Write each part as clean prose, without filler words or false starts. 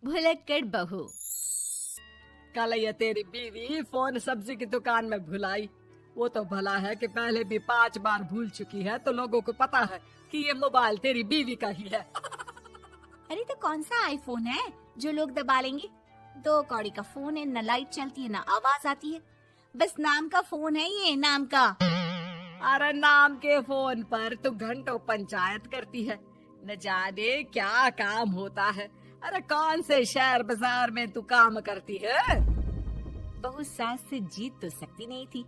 भुलक्कड़ बहू। कल ये तेरी बीवी फोन सब्जी की दुकान में भुलाई। वो तो भला है कि पहले भी 5 बार भूल चुकी है, तो लोगों को पता है कि ये मोबाइल तेरी बीवी का ही है। अरे तो कौन सा आईफोन है जो लोग दबा लेंगे? 2 कौड़ी का फोन है, न लाइट चलती है न आवाज आती है। बस नाम का फोन है, ये नाम का। अरे नाम के फोन पर तू घंटों पंचायत करती है, न जाने क्या काम होता है। अरे कौन से शहर बाजार में तू काम करती है? बहू सास से जीत तो सकती नहीं थी,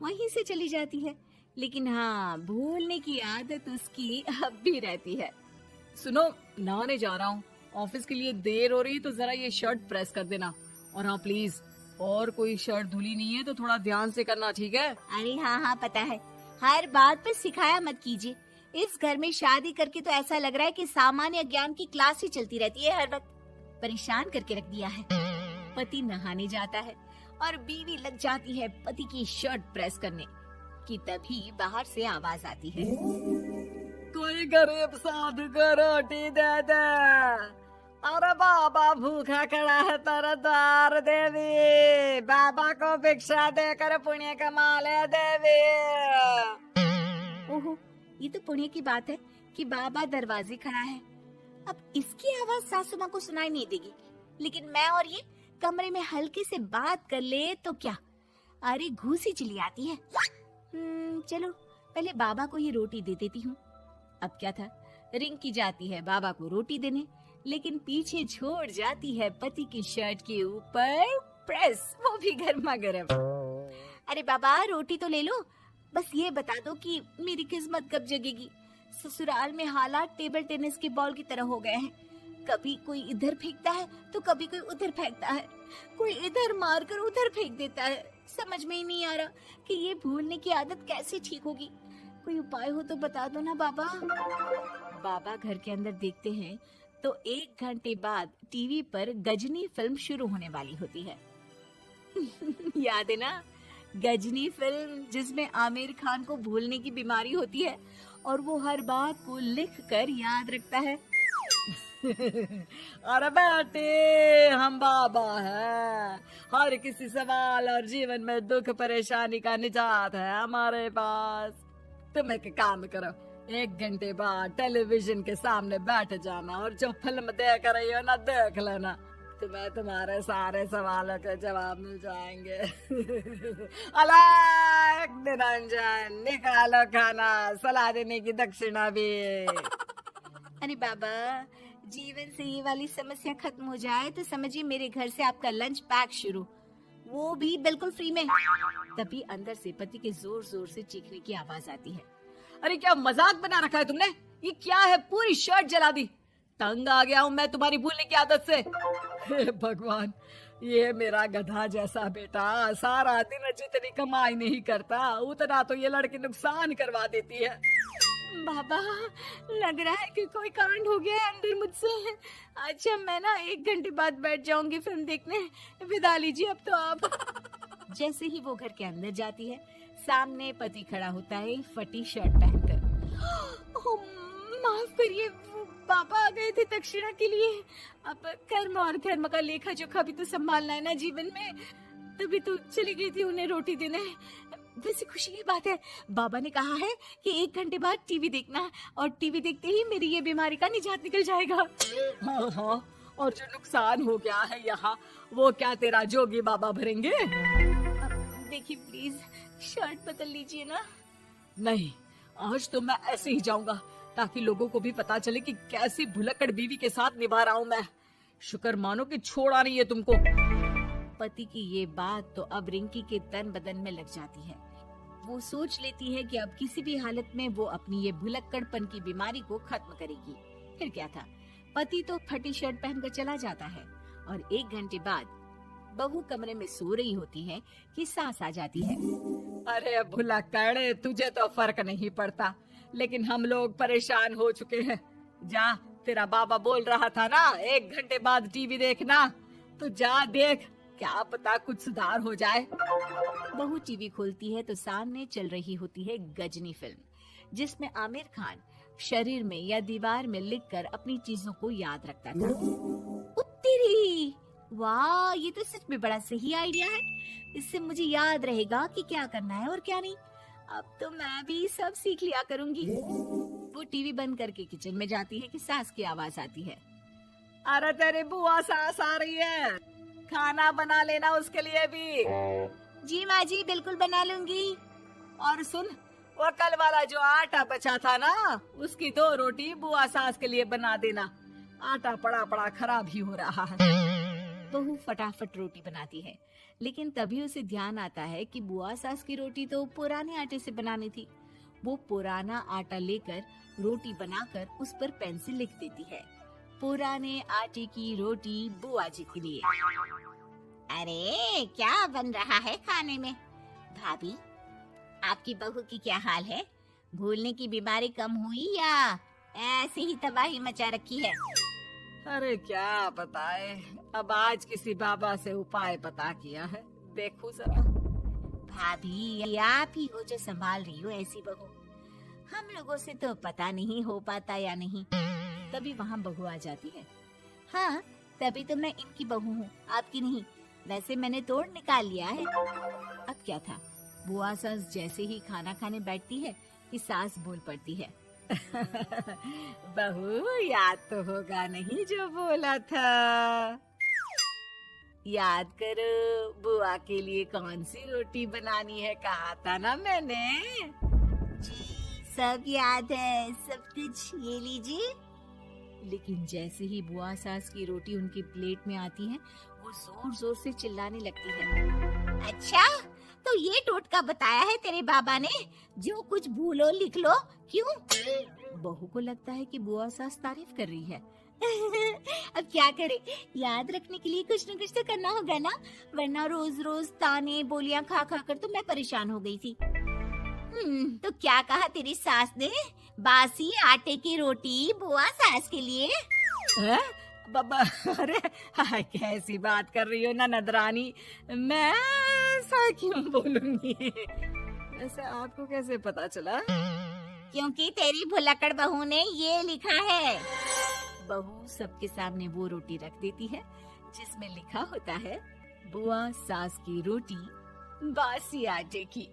वहीं से चली जाती है। लेकिन हाँ, भूलने की आदत उसकी अब भी रहती है। सुनो, नहाने जा रहा हूँ, ऑफिस के लिए देर हो रही है, तो जरा ये शर्ट प्रेस कर देना। और हाँ प्लीज, और कोई शर्ट धुली नहीं है तो थोड़ा ध्यान से करना, ठीक है? अरे हाँ पता है, हर बात पर सिखाया मत कीजिए। इस घर में शादी करके तो ऐसा लग रहा है कि सामान्य ज्ञान की क्लास ही चलती रहती है। हर वक्त परेशान करके रख दिया है। पति नहाने जाता है और बीवी लग जाती है पति की शर्ट प्रेस करने कि तभी बाहर से आवाज आती है, कोई गरीब साधु को रोटी दे दे। अरे बाबा भूखा खड़ा है तेरे द्वार देवी, बाबा को भिक्षा देकर पुण्य कमा ले देवी। ओहो, ये तो पुण्य की बात है कि बाबा दरवाजे खड़ा है। अब इसकी आवाज सासू माँ को सुनाई नहीं देगी, लेकिन मैं और ये कमरे में हल्के से बात कर ले तो क्या, अरे घूसी चली आती है। चलो पहले बाबा को ये रोटी दे देती हूँ। अब क्या था, रिंकी जाती है बाबा को रोटी देने, लेकिन पीछे छोड़ जाती है पति की शर्ट के ऊपर प्रेस, वो भी गर्मा गर्म। अरे बाबा रोटी तो ले लो, बस ये बता दो कि मेरी किस्मत कब जगेगी। ससुराल में हालात टेबल टेनिस के बॉल की तरह हो गए हैं। कभी कोई इधर फेंकता है तो कभी कोई उधर फेंकता है, कोई इधर मारकर उधर फेंक देता है। समझ में ही नहीं आ रहा कि ये भूलने की आदत कैसे ठीक होगी। कोई उपाय हो तो बता दो ना बाबा। बाबा घर के अंदर देखते हैं तो 1 घंटे बाद टीवी पर गजनी फिल्म शुरू होने वाली होती है। याद है ना, गजनी फिल्म जिसमें आमिर खान को भूलने की बीमारी होती है और वो हर बात को लिख कर याद रखता है। अरे बेटे, हम बाबा हैं, हर किसी सवाल और जीवन में दुख परेशानी का निजात है हमारे पास। तुम एक काम करो, 1 घंटे बाद टेलीविजन के सामने बैठ जाना और जो फिल्म देख रही हो ना, देख लेना। तुम्हें तुम्हारे सारे सवालों के जवाब मिल जाएंगे। अलग निरंजन, निकालो खाना, सलाह देने की दक्षिणा भी। अरे बाबा, जीवन से ये वाली समस्या खत्म हो जाए तो समझिए मेरे घर से आपका लंच पैक शुरू, वो भी बिल्कुल फ्री में। तभी अंदर से पति के जोर जोर से चीखने की आवाज आती है। अरे क्या मजाक बना रखा है तुमने? ये क्या है, पूरी शर्ट जला दी। तंग आ गया हूँ मैं तुम्हारी भूलने की आदत से। हे भगवान, ये मेरा गधा जैसा बेटा सारा दिन जितनी कमाई नहीं करता उतना तो ये लड़की नुकसान करवा देती है। बाबा, लग रहा है कि कोई कांड हो गया है अंदर मुझसे। अच्छा मैं ना 1 घंटे बाद बैठ जाऊंगी फिल्म देखने, विदा लीजिए अब तो आप। जैसे ही वो घर के अंदर जाती है, सामने पति खड़ा होता है फटी शर्ट पहनकर। माफ करिए, पापा आ गए थे दक्षिणा के लिए। अब कर्म और धर्म का लेखा जोखा भी तो संभालना है ना जीवन में, तभी तो चली गई थी उन्हें रोटी देने। वैसे खुशी की बात है, बाबा ने कहा है कि 1 घंटे बाद टीवी देखना, और टीवी देखते ही मेरी ये बीमारी का निजात निकल जाएगा। हाँ, और जो नुकसान हो गया है यहाँ, वो क्या तेरा जोगी बाबा भरेंगे? देखिए प्लीज, शर्ट बदल लीजिए ना। नहीं, आज तो मैं ऐसे ही जाऊंगा ताकि लोगों को भी पता चले कि कैसी भुलक्कड़ बीवी के साथ निभा रहा हूँ मैं। शुक्र मानो कि छोड़ा नहीं है तुमको। पति की ये बात तो अब रिंकी के तन बदन में लग जाती है। वो सोच लेती है कि अब किसी भी हालत में वो अपनी ये भुलक्कड़पन की बीमारी को खत्म करेगी। फिर क्या था, पति तो फटी शर्ट पहनकर चला जाता है और 1 घंटे बाद बहू कमरे में सो रही होती है कि सास आ जाती है। अरे भुलक्कड़, तुझे तो फर्क नहीं पड़ता, लेकिन हम लोग परेशान हो चुके हैं। जा, तेरा बाबा बोल रहा था ना 1 घंटे बाद टीवी देखना, तो जा देख, क्या पता कुछ सुधार हो जाए। बहू टीवी खोलती है तो सामने चल रही होती है गजनी फिल्म, जिसमें आमिर खान शरीर में या दीवार में लिखकर अपनी चीजों को याद रखता था। तेरी, वाह, ये तो सच में बड़ा सही आइडिया है। इससे मुझे याद रहेगा कि क्या करना है और क्या नहीं। अब तो मैं भी सब सीख लिया करूंगी। वो टीवी बंद करके किचन में जाती है कि सास की आवाज आती है। अरे तेरी बुआ सास आ रही है, खाना बना लेना उसके लिए भी। जी माँ जी, बिल्कुल बना लूंगी। और सुन, वो कल वाला जो आटा बचा था ना, उसकी 2 रोटी बुआ सास के लिए बना देना। आटा पड़ा पड़ा खराब ही हो रहा है। बहू फटाफट रोटी बनाती है, लेकिन तभी उसे ध्यान आता है कि बुआ सास की रोटी तो पुराने आटे से बनानी थी। वो पुराना आटा लेकर रोटी बनाकर उस पर पेन से लिख देती है, पुराने आटे की रोटी बुआ जी के लिए। अरे क्या बन रहा है खाने में? भाभी, आपकी बहू की क्या हाल है? भूलने की बीमारी कम हुई या ऐसे ही तबाही मचा रखी है? अरे क्या बताए, अब आज किसी बाबा से उपाय पता किया है, देखो जरा। भाभी, ये आप ही हो जो संभाल रही हो ऐसी बहू। हम लोगों से तो पता नहीं हो पाता या नहीं। तभी वहाँ बहू आ जाती है। हाँ, तभी तो मैं इनकी बहू हूँ, आपकी नहीं। वैसे मैंने तोड़ निकाल लिया है। अब क्या था, बुआ सास जैसे ही खाना खाने बैठती है कि सास बोल पड़ती है। बहू, याद तो होगा नहीं जो बोला था? याद करो, बुआ के लिए कौन सी रोटी बनानी है, कहा था ना मैंने। जी, सब याद है, सब कुछ। ये लीजिए। लेकिन जैसे ही बुआ सास की रोटी उनकी प्लेट में आती है, वो जोर जोर से चिल्लाने लगती है। अच्छा, तो ये टोटका बताया है तेरे बाबा ने, जो कुछ भूलो लिख लो, क्यों? बहू को लगता है कि बुआ सास तारीफ कर रही है। अब क्या करे, याद रखने के लिए कुछ न कुछ तो करना होगा ना, वरना रोज रोज ताने बोलियां खा खा कर तो मैं परेशान हो गई थी। तो क्या कहा तेरी सास ने? बासी आटे की रोटी बुआ सास के लिए? है? बाबा, अरे हाय, कैसी बात कर रही हो ननद रानी, मैं ऐसा क्यों बोलूंगी? ऐसे आपको कैसे पता चला? क्योंकि तेरी भुलक्कड़ बहू ने ये लिखा है। बहू सबके सामने वो रोटी रख देती है जिसमें लिखा होता है, बुआ सास की रोटी बासी आटे की।